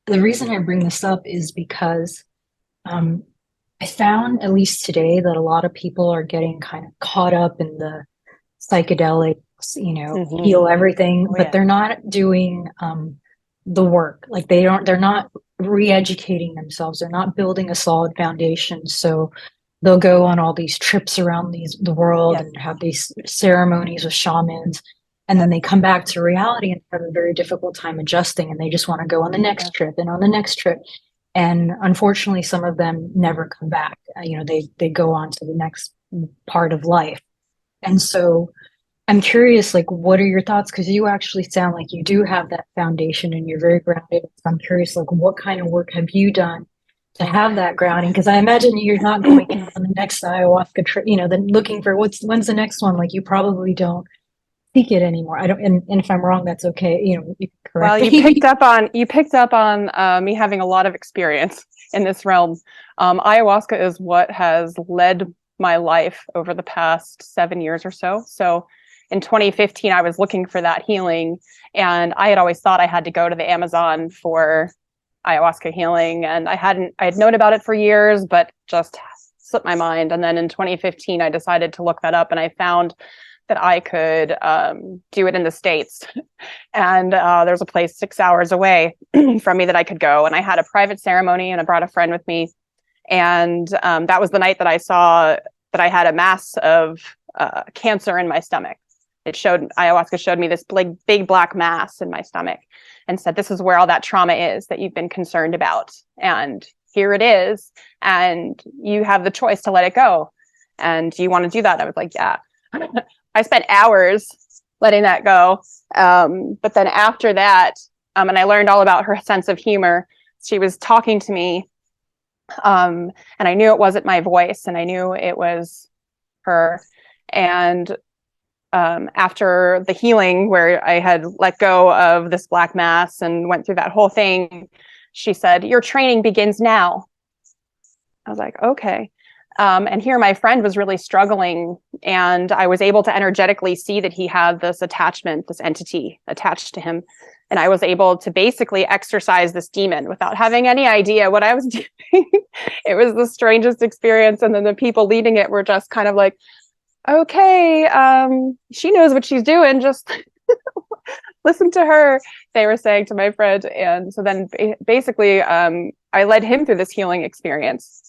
the reason I bring this up is because um, I found, at least today, that a lot of people are getting kind of caught up in the psychedelics, Hmm. heal everything, Oh but yeah. they're not doing the work. Like they're not re-educating themselves. They're not building a solid foundation. So they'll go on all these trips around the world Yes. and have these ceremonies with shamans. And then they come back to reality and have a very difficult time adjusting. And they just want to go on the next Yeah. trip and on the next trip. And unfortunately, some of them never come back. They go on to the next part of life. And so I'm curious, like, what are your thoughts? Because you actually sound like you do have that foundation and you're very grounded. So I'm curious, like, what kind of work have you done to have that grounding? Because I imagine you're not going out on the next ayahuasca trip, then looking for when's the next one? Like, you probably don't seek it anymore. I don't, and if I'm wrong, that's okay. You can Well, correct you picked me. up on me having a lot of experience in this realm. Ayahuasca is what has led my life over the past 7 years or so. So, in 2015, I was looking for that healing, and I had always thought I had to go to the Amazon for ayahuasca healing, and I had known about it for years, but just slipped my mind. And then in 2015, I decided to look that up, and I found that I could do it in the States. And there's a place 6 hours away from me that I could go. And I had a private ceremony, and I brought a friend with me. And that was the night that I saw that I had a mass of cancer in my stomach. Ayahuasca showed me this big black mass in my stomach and said, "This is where all that trauma is that you've been concerned about. And here it is. And you have the choice to let it go. And do you want to do that?" I was like, "Yeah." I spent hours letting that go. But then after that, and I learned all about her sense of humor. She was talking to me, and I knew it wasn't my voice, and I knew it was her. And after the healing, where I had let go of this black mass and went through that whole thing, she said, "Your training begins now." I was like, "Okay." And here my friend was really struggling, and I was able to energetically see that he had this attachment, this entity attached to him. And I was able to basically exorcise this demon without having any idea what I was doing. It was the strangest experience. And then the people leading it were just kind of like, "Okay, she knows what she's doing. Just listen to her," they were saying to my friend. And so then basically, I led him through this healing experience.